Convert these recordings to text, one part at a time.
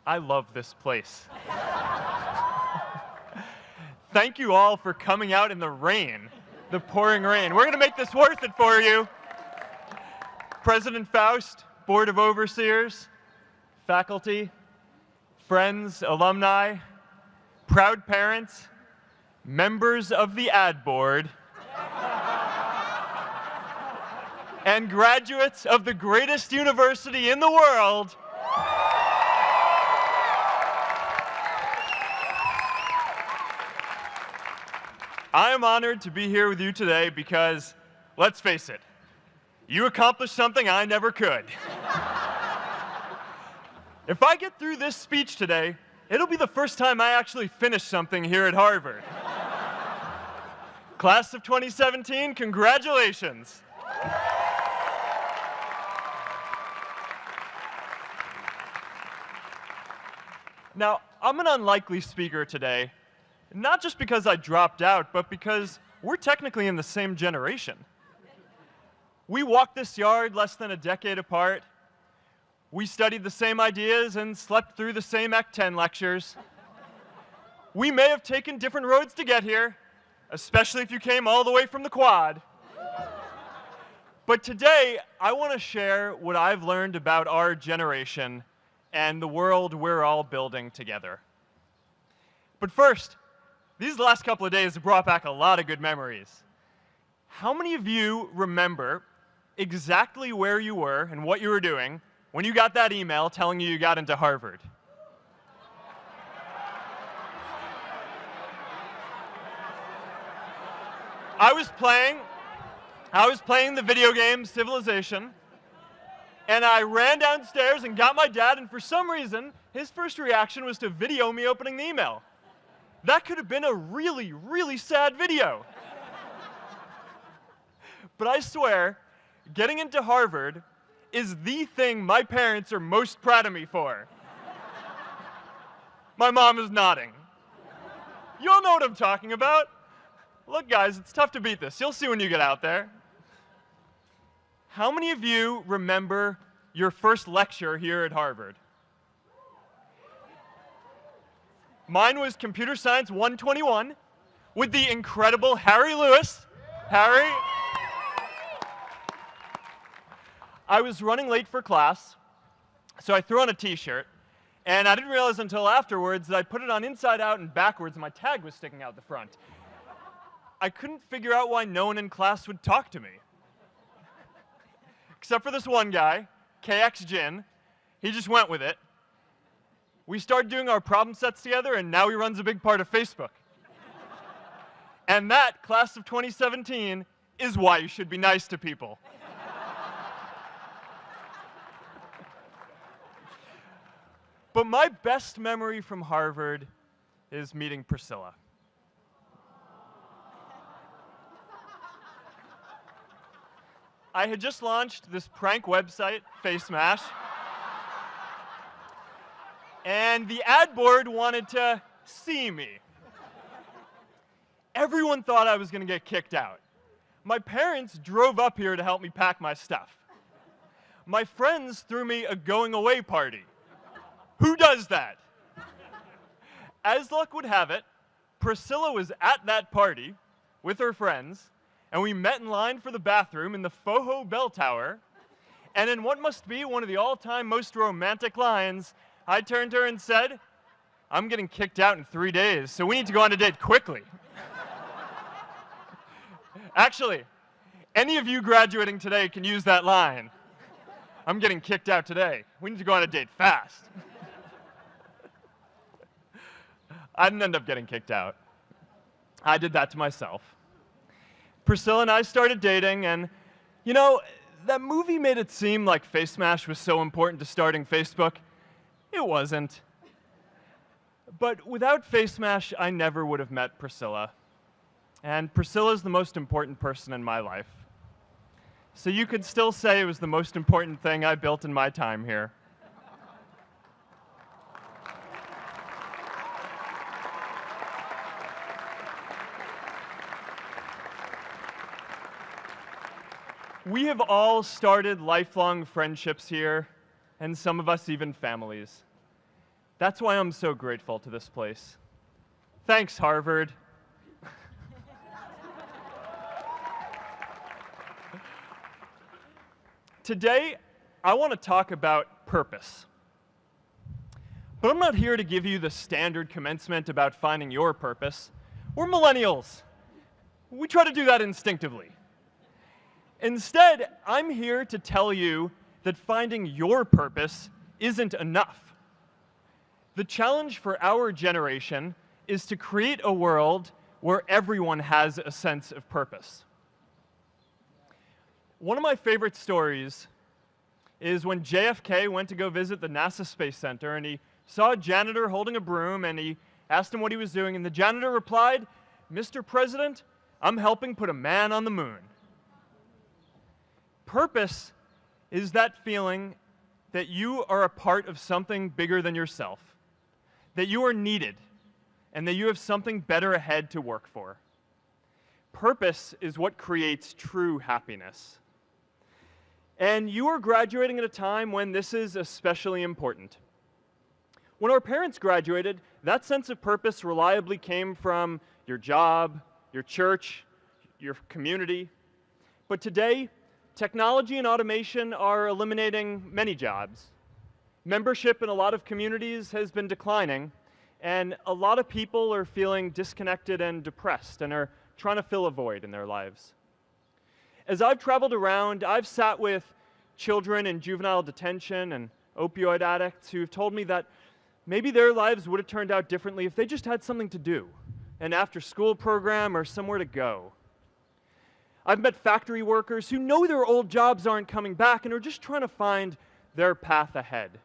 I love this place. Thank you all for coming out in the rain, the pouring rain. We're going to make this worth it for you. President Faust, Board of Overseers, faculty, friends, alumni, proud parents, members of the ad board, and graduates of the greatest university in the world. I am honored to be here with you today because, let's face it, you accomplished something I never could. If I get through this speech today, it'll be the first time I actually finish something here at Harvard. Class of 2017, congratulations. Now, I'm an unlikely speaker today, not just because I dropped out, but because we're technically in the same generation. We walked this yard less than a decade apart. We studied the same ideas and slept through the same Act 10 lectures. We may have taken different roads to get here, especially if you came all the way from the Quad. But today, I want to share what I've learned about our generation and the world we're all building together. But first, these last couple of days have brought back a lot of good memories. How many of you remember exactly where you were and what you were doing when you got that email telling you got into Harvard? I was playing the video game Civilization, and I ran downstairs and got my dad, and for some reason, his first reaction was to video me opening the email. That could have been a really, really sad video. But I swear, getting into Harvard is the thing my parents are most proud of me for. My mom is nodding. You all know what I'm talking about. Look, guys, it's tough to beat this. You'll see when you get out there. How many of you remember your first lecture here at Harvard? Mine was Computer Science 121 with the incredible Harry Lewis. Harry. I was running late for class, so I threw on a t-shirt, and I didn't realize until afterwards that I put it on inside out and backwards, and my tag was sticking out the front. I couldn't figure out why no one in class would talk to me. Except for this one guy, KX Jin. He just went with it. We started doing our problem sets together, and now he runs a big part of Facebook. And that, class of 2017, is why you should be nice to people. But my best memory from Harvard is meeting Priscilla. I had just launched this prank website, Face Mash, and the ad board wanted to see me. Everyone thought I was going to get kicked out. My parents drove up here to help me pack my stuff. My friends threw me a going-away party. Who does that? As luck would have it, Priscilla was at that party with her friends, and we met in line for the bathroom in the Foho Bell Tower, and in what must be one of the all-time most romantic lines, I turned to her and said, "I'm getting kicked out in 3 days, so we need to go on a date quickly." Actually, any of you graduating today can use that line. "I'm getting kicked out today. We need to go on a date fast." I didn't end up getting kicked out. I did that to myself. Priscilla and I started dating, and, you know, that movie made it seem like Face Mash was so important to starting Facebook. It wasn't. But without Face Mash, I never would have met Priscilla. And Priscilla's the most important person in my life. So you could still say it was the most important thing I built in my time here. We have all started lifelong friendships here, and some of us even families. That's why I'm so grateful to this place. Thanks, Harvard. Today, I want to talk about purpose. But I'm not here to give you the standard commencement about finding your purpose. We're millennials. We try to do that instinctively. Instead, I'm here to tell you that finding your purpose isn't enough. The challenge for our generation is to create a world where everyone has a sense of purpose. One of my favorite stories is when JFK went to go visit the NASA Space Center, and he saw a janitor holding a broom, and he asked him what he was doing, and the janitor replied, "Mr. President, I'm helping put a man on the moon." Purpose is that feeling that you are a part of something bigger than yourself, that you are needed, and that you have something better ahead to work for. Purpose is what creates true happiness. And you are graduating at a time when this is especially important. When our parents graduated, that sense of purpose reliably came from your job, your church, your community. But today, technology and automation are eliminating many jobs. Membership in a lot of communities has been declining, and a lot of people are feeling disconnected and depressed and are trying to fill a void in their lives. As I've traveled around, I've sat with children in juvenile detention and opioid addicts who've told me that maybe their lives would have turned out differently if they just had something to do, an after-school program or somewhere to go. I've met factory workers who know their old jobs aren't coming back and are just trying to find their path ahead.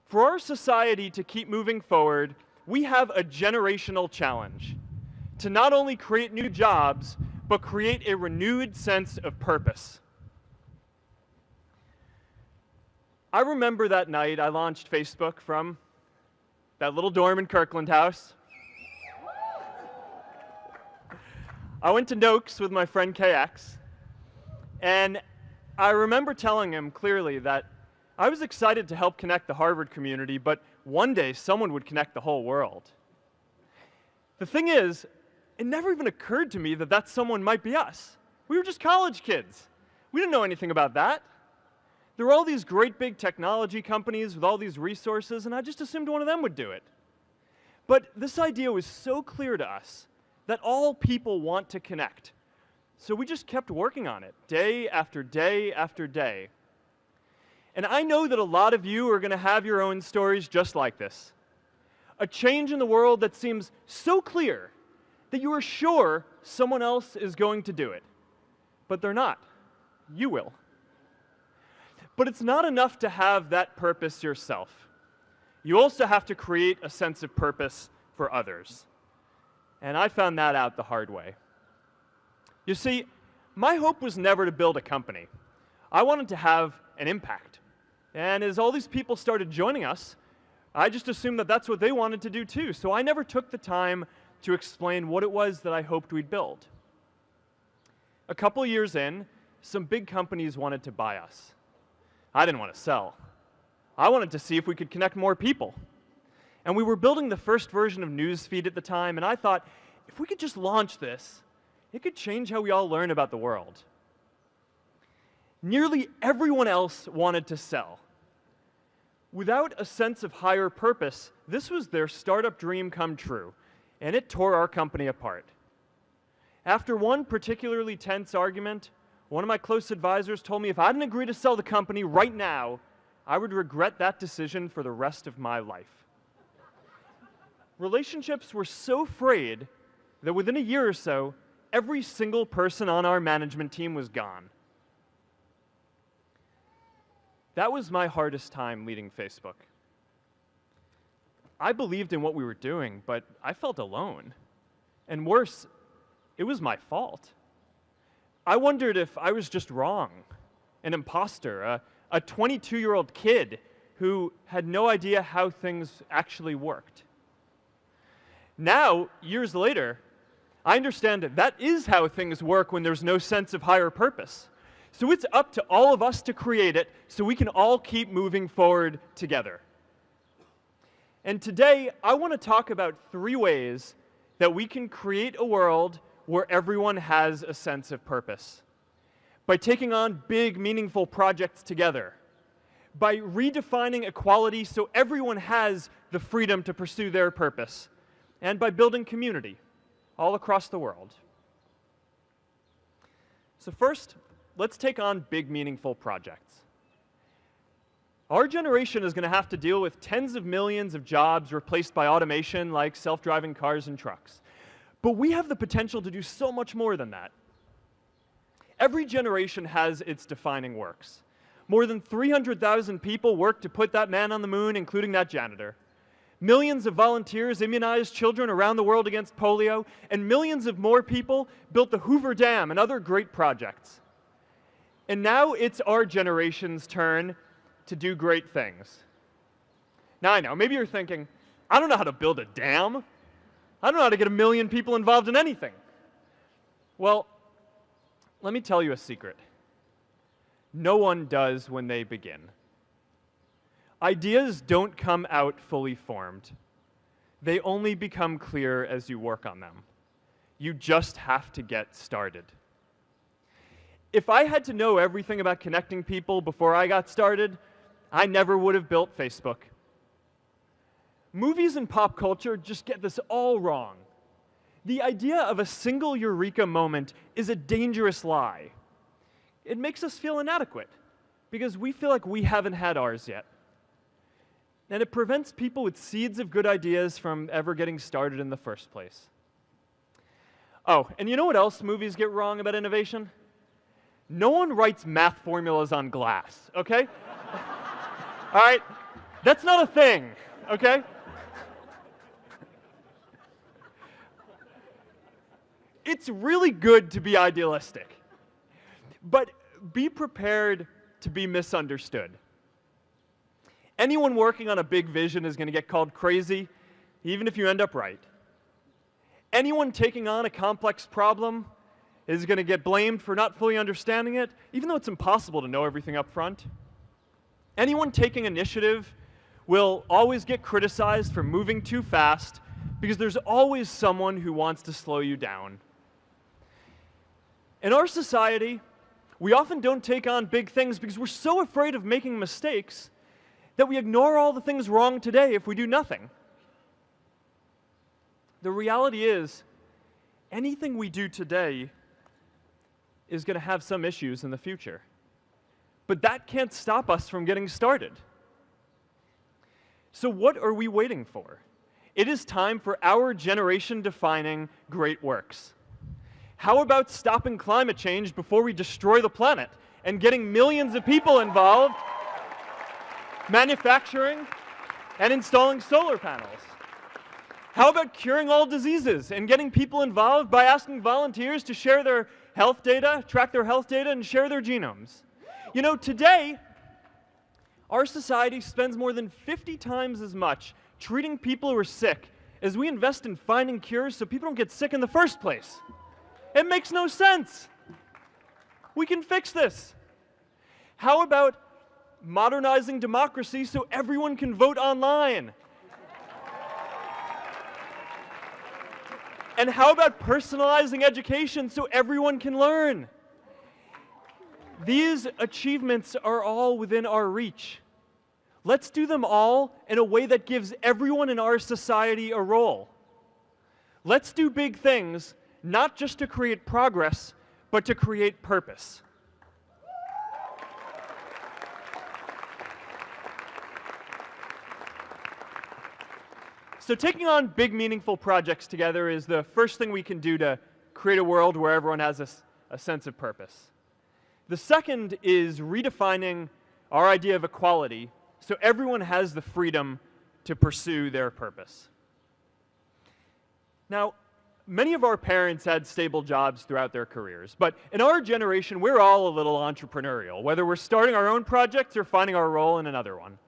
For our society to keep moving forward, we have a generational challenge to not only create new jobs, but create a renewed sense of purpose. I remember that night I launched Facebook from that little dorm in Kirkland House. I went to Noakes with my friend KX, and I remember telling him clearly that I was excited to help connect the Harvard community, but one day someone would connect the whole world. The thing is, it never even occurred to me that that someone might be us. We were just college kids. We didn't know anything about that. There were all these great big technology companies with all these resources, and I just assumed one of them would do it. But this idea was so clear to us that all people want to connect. So we just kept working on it, day after day after day. And I know that a lot of you are going to have your own stories just like this. A change in the world that seems so clear that you are sure someone else is going to do it. But they're not. You will. But it's not enough to have that purpose yourself. You also have to create a sense of purpose for others. And I found that out the hard way. You see, my hope was never to build a company. I wanted to have an impact. And as all these people started joining us, I just assumed that that's what they wanted to do too. So I never took the time to explain what it was that I hoped we'd build. A couple years in, some big companies wanted to buy us. I didn't want to sell. I wanted to see if we could connect more people. And we were building the first version of Newsfeed at the time, and I thought, if we could just launch this, it could change how we all learn about the world. Nearly everyone else wanted to sell. Without a sense of higher purpose, this was their startup dream come true, and it tore our company apart. After one particularly tense argument, one of my close advisors told me if I didn't agree to sell the company right now, I would regret that decision for the rest of my life. Relationships were so frayed that within a year or so, every single person on our management team was gone. That was my hardest time leading Facebook. I believed in what we were doing, but I felt alone. And worse, it was my fault. I wondered if I was just wrong, an imposter, a 22-year-old kid who had no idea how things actually worked. Now, years later, I understand that is how things work when there's no sense of higher purpose. So it's up to all of us to create it so we can all keep moving forward together. And today, I want to talk about 3 ways that we can create a world where everyone has a sense of purpose. By taking on big, meaningful projects together. By redefining equality so everyone has the freedom to pursue their purpose. And by building community all across the world. So first, let's take on big, meaningful projects. Our generation is going to have to deal with tens of millions of jobs replaced by automation like self-driving cars and trucks. But we have the potential to do so much more than that. Every generation has its defining works. More than 300,000 people worked to put that man on the moon, including that janitor. Millions of volunteers immunized children around the world against polio, and millions of more people built the Hoover Dam and other great projects. And now it's our generation's turn to do great things. Now I know, maybe you're thinking, I don't know how to build a dam. I don't know how to get 1 million people involved in anything. Well, let me tell you a secret. No one does when they begin. Ideas don't come out fully formed. They only become clear as you work on them. You just have to get started. If I had to know everything about connecting people before I got started, I never would have built Facebook. Movies and pop culture just get this all wrong. The idea of a single eureka moment is a dangerous lie. It makes us feel inadequate because we feel like we haven't had ours yet. And it prevents people with seeds of good ideas from ever getting started in the first place. Oh, and you know what else movies get wrong about innovation? No one writes math formulas on glass, okay? All right? That's not a thing, okay? It's really good to be idealistic, but be prepared to be misunderstood. Anyone working on a big vision is going to get called crazy, even if you end up right. Anyone taking on a complex problem is going to get blamed for not fully understanding it, even though it's impossible to know everything up front. Anyone taking initiative will always get criticized for moving too fast because there's always someone who wants to slow you down. In our society, we often don't take on big things because we're so afraid of making mistakes that we ignore all the things wrong today if we do nothing. The reality is, anything we do today is going to have some issues in the future. But that can't stop us from getting started. So what are we waiting for? It is time for our generation-defining great works. How about stopping climate change before we destroy the planet and getting millions of people involved, manufacturing and installing solar panels? How about curing all diseases and getting people involved by asking volunteers to share their health data, track their health data, and share their genomes? You know, today, our society spends more than 50 times as much treating people who are sick as we invest in finding cures so people don't get sick in the first place. It makes no sense. We can fix this. How about modernizing democracy so everyone can vote online? And how about personalizing education so everyone can learn? These achievements are all within our reach. Let's do them all in a way that gives everyone in our society a role. Let's do big things, not just to create progress, but to create purpose. So taking on big, meaningful projects together is the first thing we can do to create a world where everyone has a sense of purpose. The second is redefining our idea of equality so everyone has the freedom to pursue their purpose. Now, many of our parents had stable jobs throughout their careers, but in our generation, we're all a little entrepreneurial, whether we're starting our own projects or finding our role in another one.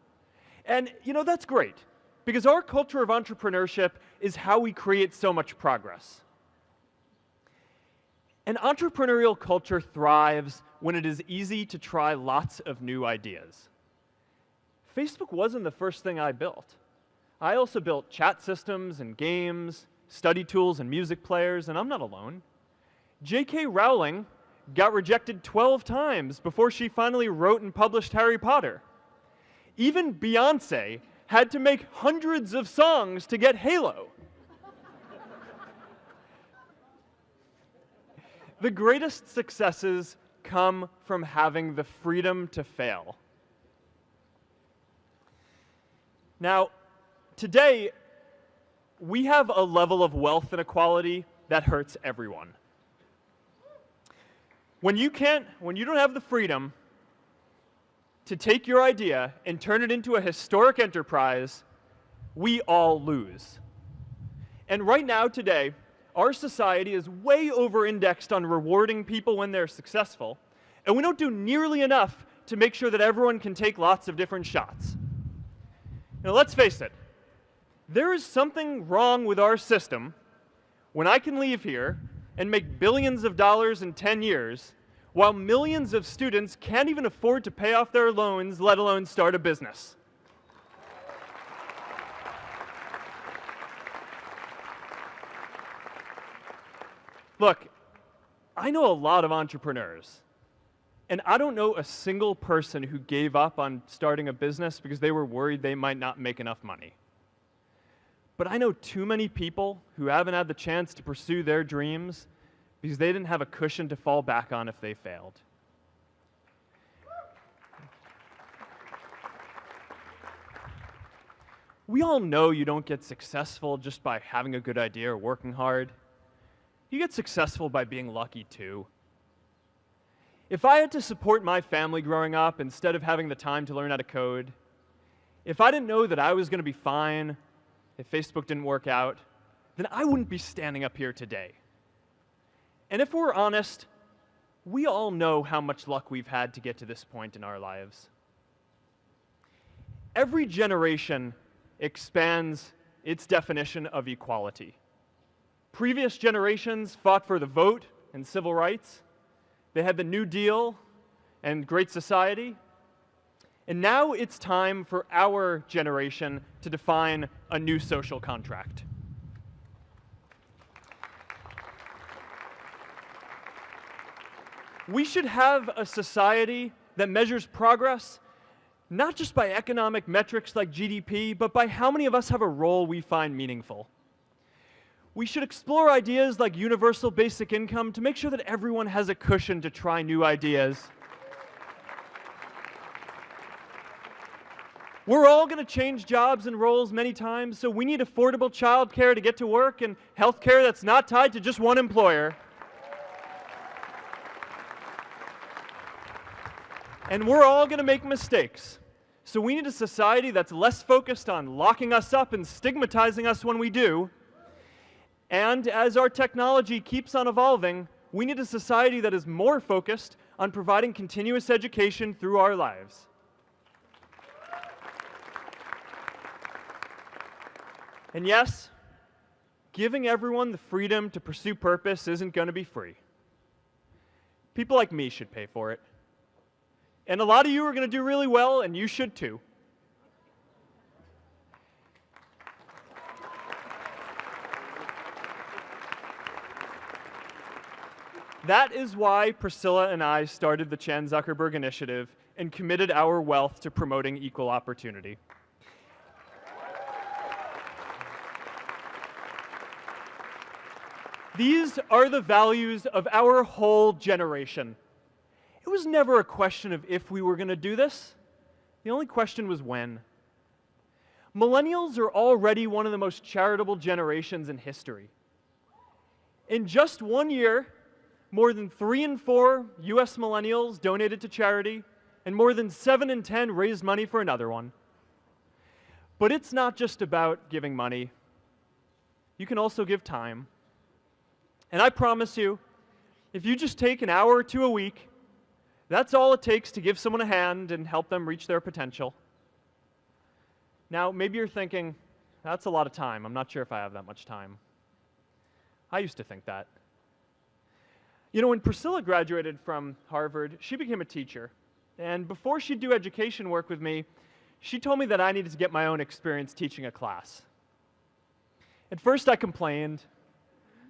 And, you know, that's great, because our culture of entrepreneurship is how we create so much progress. An entrepreneurial culture thrives when it is easy to try lots of new ideas. Facebook wasn't the first thing I built. I also built chat systems and games, study tools and music players, and I'm not alone. J.K. Rowling got rejected 12 times before she finally wrote and published Harry Potter. Even Beyoncé had to make hundreds of songs to get Halo. The greatest successes come from having the freedom to fail. Now, today, we have a level of wealth inequality that hurts everyone. When you don't have the freedom to take your idea and turn it into a historic enterprise, we all lose. And right now, today, our society is way over-indexed on rewarding people when they're successful, and we don't do nearly enough to make sure that everyone can take lots of different shots. Now, let's face it, there is something wrong with our system when I can leave here and make billions of dollars in 10 years, while millions of students can't even afford to pay off their loans, let alone start a business. Look, I know a lot of entrepreneurs, and I don't know a single person who gave up on starting a business because they were worried they might not make enough money. But I know too many people who haven't had the chance to pursue their dreams because they didn't have a cushion to fall back on if they failed. We all know you don't get successful just by having a good idea or working hard. You get successful by being lucky too. If I had to support my family growing up instead of having the time to learn how to code, if I didn't know that I was going to be fine if Facebook didn't work out, then I wouldn't be standing up here today. And if we're honest, we all know how much luck we've had to get to this point in our lives. Every generation expands its definition of equality. Previous generations fought for the vote and civil rights. They had the New Deal and Great Society. And now it's time for our generation to define a new social contract. We should have a society that measures progress not just by economic metrics like GDP, but by how many of us have a role we find meaningful. We should explore ideas like universal basic income to make sure that everyone has a cushion to try new ideas. We're all going to change jobs and roles many times, so we need affordable childcare to get to work and healthcare that's not tied to just one employer. And we're all going to make mistakes. So we need a society that's less focused on locking us up and stigmatizing us when we do. And as our technology keeps on evolving, we need a society that is more focused on providing continuous education through our lives. And yes, giving everyone the freedom to pursue purpose isn't going to be free. People like me should pay for it. And a lot of you are going to do really well, and you should too. That is why Priscilla and I started the Chan Zuckerberg Initiative and committed our wealth to promoting equal opportunity. These are the values of our whole generation. It was never a question of if we were going to do this. The only question was when. Millennials are already one of the most charitable generations in history. In just 1 year, more than 3 in 4 US millennials donated to charity, and more than 7 in 10 raised money for another one. But it's not just about giving money. You can also give time. And I promise you, if you just take an hour or two a week, that's all it takes to give someone a hand and help them reach their potential. Now, maybe you're thinking, that's a lot of time. I'm not sure if I have that much time. I used to think that. You know, when Priscilla graduated from Harvard, she became a teacher. And before she'd do education work with me, She told me that I needed to get my own experience teaching a class. At first I complained.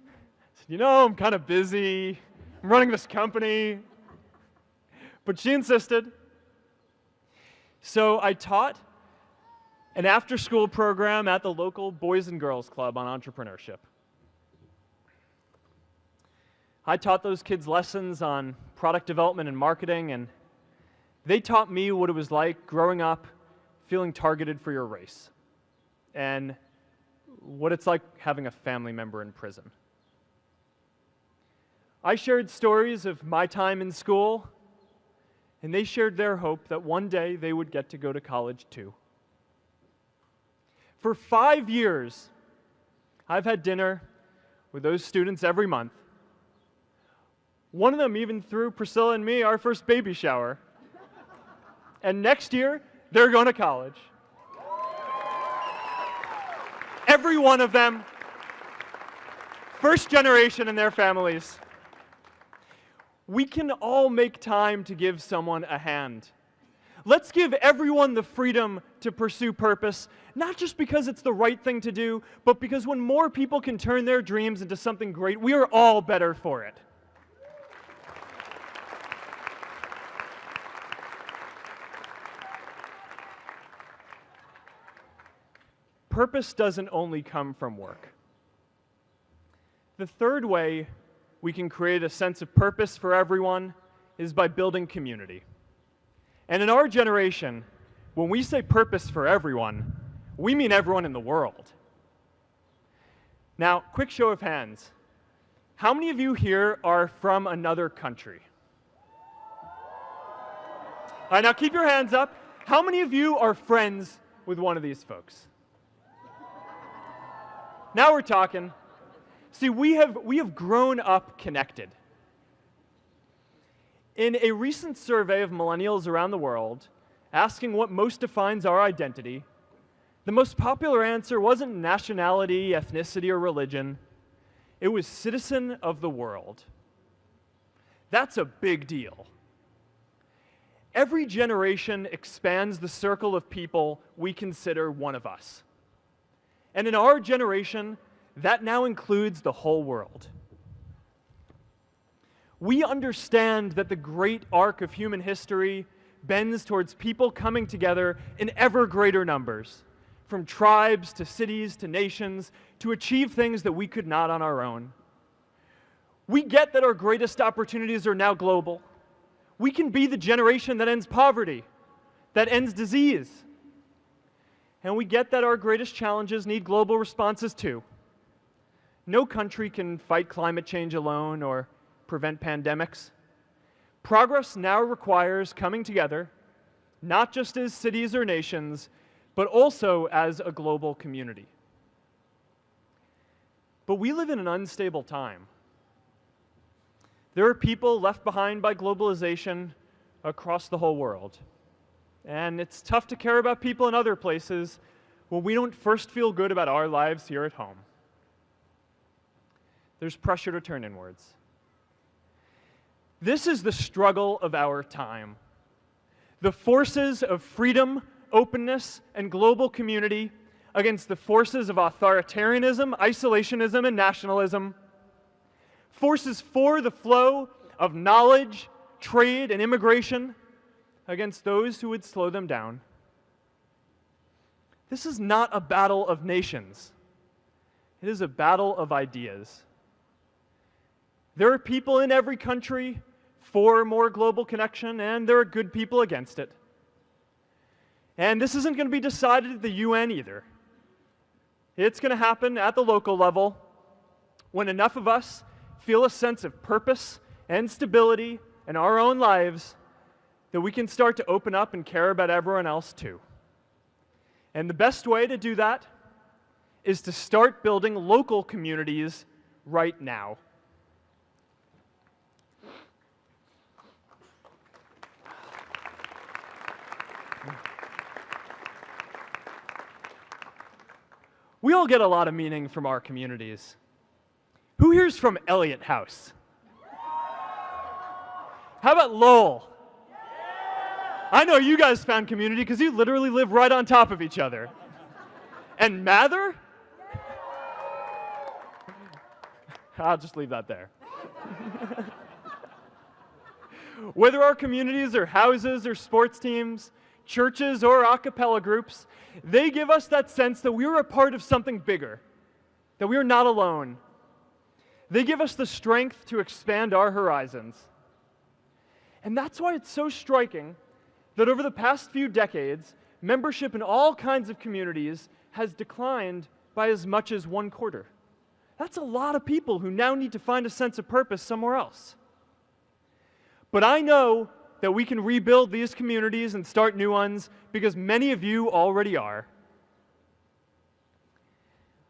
I said, I'm kind of busy. I'm running this company. But she insisted. So I taught an after-school program at the local Boys and Girls Club on entrepreneurship. I taught those kids lessons on product development and marketing, and they taught me what it was like growing up feeling targeted for your race, and what it's like having a family member in prison. I shared stories of my time in school, and they shared their hope that one day they would get to go to college too. For 5 years, I've had dinner with those students every month. One of them even threw Priscilla and me our first baby shower. And next year, they're going to college. Every one of them, first generation in their families. We can all make time to give someone a hand. Let's give everyone the freedom to pursue purpose, not just because it's the right thing to do, but because when more people can turn their dreams into something great, we are all better for it. Purpose doesn't only come from work. The third way we can create a sense of purpose for everyone is by building community. And in our generation, when we say purpose for everyone, we mean everyone in the world. Now, quick show of hands. How many of you here are from another country? All right, now keep your hands up. How many of you are friends with one of these folks? Now we're talking. See, we have grown up connected. In a recent survey of millennials around the world, asking what most defines our identity, the most popular answer wasn't nationality, ethnicity, or religion. It was citizen of the world. That's a big deal. Every generation expands the circle of people we consider one of us. And in our generation, that now includes the whole world. We understand that the great arc of human history bends towards people coming together in ever greater numbers, from tribes to cities to nations, to achieve things that we could not on our own. We get that our greatest opportunities are now global. We can be the generation that ends poverty, that ends disease. And we get that our greatest challenges need global responses too. No country can fight climate change alone or prevent pandemics. Progress now requires coming together, not just as cities or nations, but also as a global community. But we live in an unstable time. There are people left behind by globalization across the whole world. And it's tough to care about people in other places when we don't first feel good about our lives here at home. There's pressure to turn inwards. This is the struggle of our time. The forces of freedom, openness, and global community against the forces of authoritarianism, isolationism, and nationalism. Forces for the flow of knowledge, trade, and immigration against those who would slow them down. This is not a battle of nations. It is a battle of ideas. There are people in every country for more global connection, and there are good people against it. And this isn't going to be decided at the UN either. It's going to happen at the local level when enough of us feel a sense of purpose and stability in our own lives that we can start to open up and care about everyone else too. And the best way to do that is to start building local communities right now. We all get a lot of meaning from our communities. Who here's from Elliott House? How about Lowell? I know you guys found community because you literally live right on top of each other. And Mather? I'll just leave that there. Whether our communities are houses or sports teams, churches or a cappella groups, they give us that sense that we are a part of something bigger, that we are not alone. They give us the strength to expand our horizons. And that's why it's so striking that over the past few decades, membership in all kinds of communities has declined by as much as 1/4. That's a lot of people who now need to find a sense of purpose somewhere else. But I know that we can rebuild these communities and start new ones because many of you already are.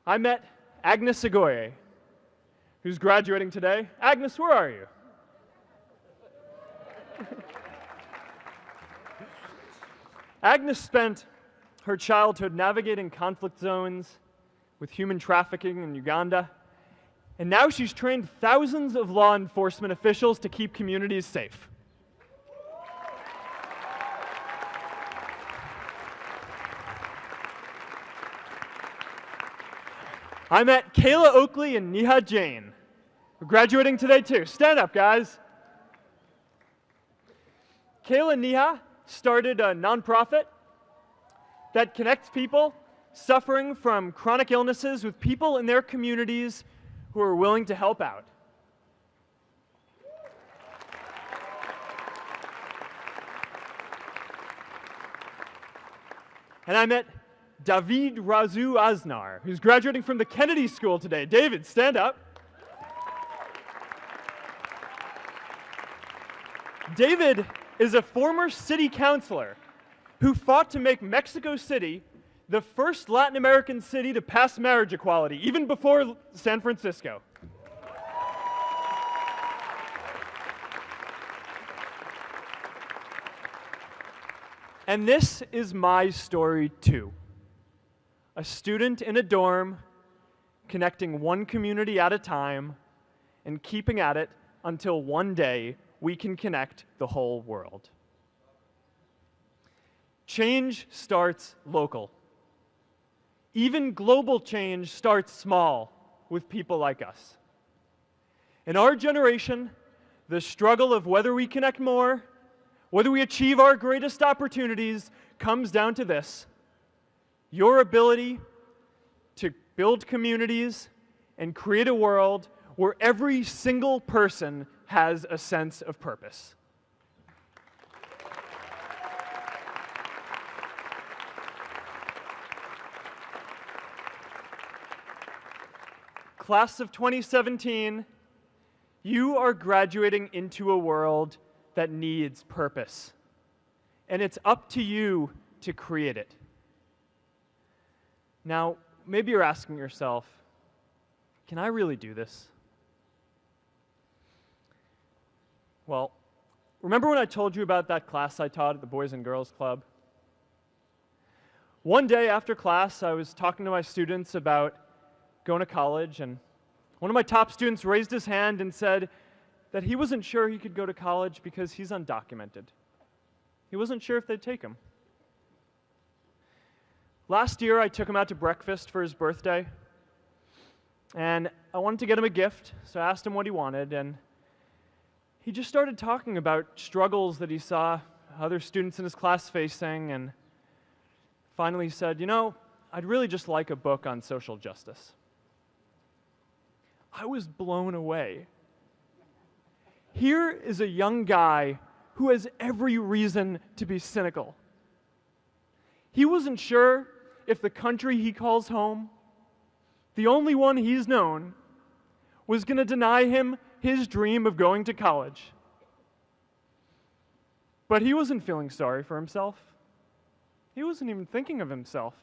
I met Agnes Agoye, who's graduating today. Agnes, where are you? Agnes spent her childhood navigating conflict zones with human trafficking in Uganda, and now she's trained thousands of law enforcement officials to keep communities safe. I met Kayla Oakley and Neha Jain. We're graduating today too. Stand up, guys. Kayla and Neha started a nonprofit that connects people suffering from chronic illnesses with people in their communities who are willing to help out. And I met David Razu Aznar, who's graduating from the Kennedy School today. David, stand up. David is a former city councilor who fought to make Mexico City the first Latin American city to pass marriage equality, even before San Francisco. And this is my story too. A student in a dorm, connecting one community at a time and keeping at it until one day we can connect the whole world. Change starts local. Even global change starts small with people like us. In our generation, the struggle of whether we connect more, whether we achieve our greatest opportunities, comes down to this: your ability to build communities and create a world where every single person has a sense of purpose. Class of 2017, you are graduating into a world that needs purpose. And it's up to you to create it. Now, maybe you're asking yourself, can I really do this? Well, remember when I told you about that class I taught at the Boys and Girls Club? One day after class, I was talking to my students about going to college, and one of my top students raised his hand and said that he wasn't sure he could go to college because he's undocumented. He wasn't sure if they'd take him. Last year, I took him out to breakfast for his birthday, and I wanted to get him a gift, so I asked him what he wanted, and he just started talking about struggles that he saw other students in his class facing, and finally he said, I'd really just like a book on social justice. I was blown away. Here is a young guy who has every reason to be cynical. He wasn't sure if the country he calls home, the only one he's known, was going to deny him his dream of going to college. But he wasn't feeling sorry for himself. He wasn't even thinking of himself.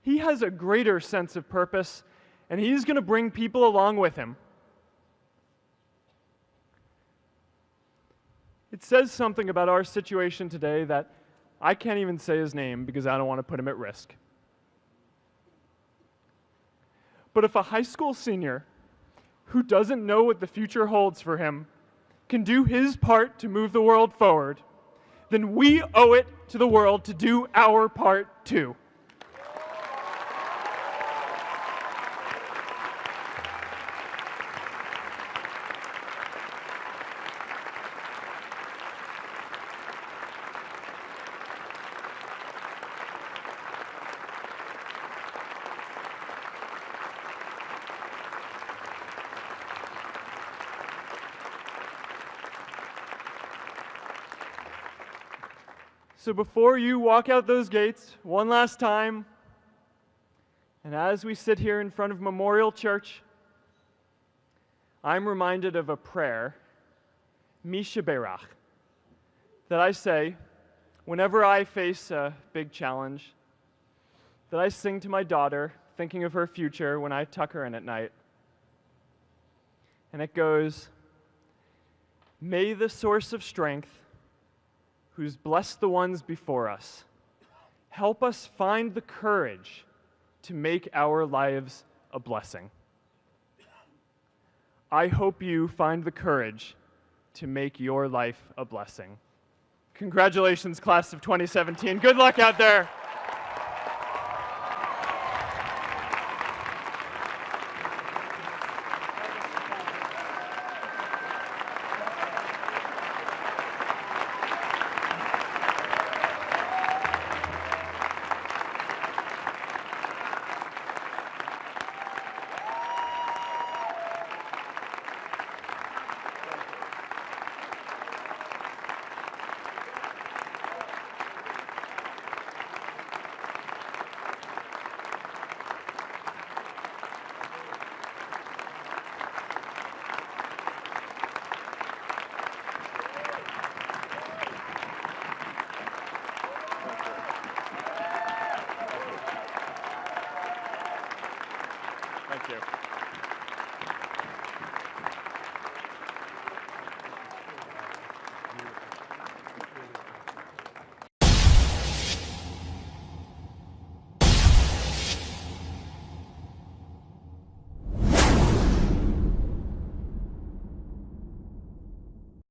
He has a greater sense of purpose, and he's going to bring people along with him. It says something about our situation today that I can't even say his name because I don't want to put him at risk. But if a high school senior who doesn't know what the future holds for him can do his part to move the world forward, then we owe it to the world to do our part too. So before you walk out those gates one last time, and as we sit here in front of Memorial Church, I'm reminded of a prayer, Mishaberach, that I say whenever I face a big challenge, that I sing to my daughter, thinking of her future when I tuck her in at night. And it goes, "May the source of strength, who's blessed the ones before us, help us find the courage to make our lives a blessing." I hope you find the courage to make your life a blessing. Congratulations, class of 2017. Good luck out there. Thank you.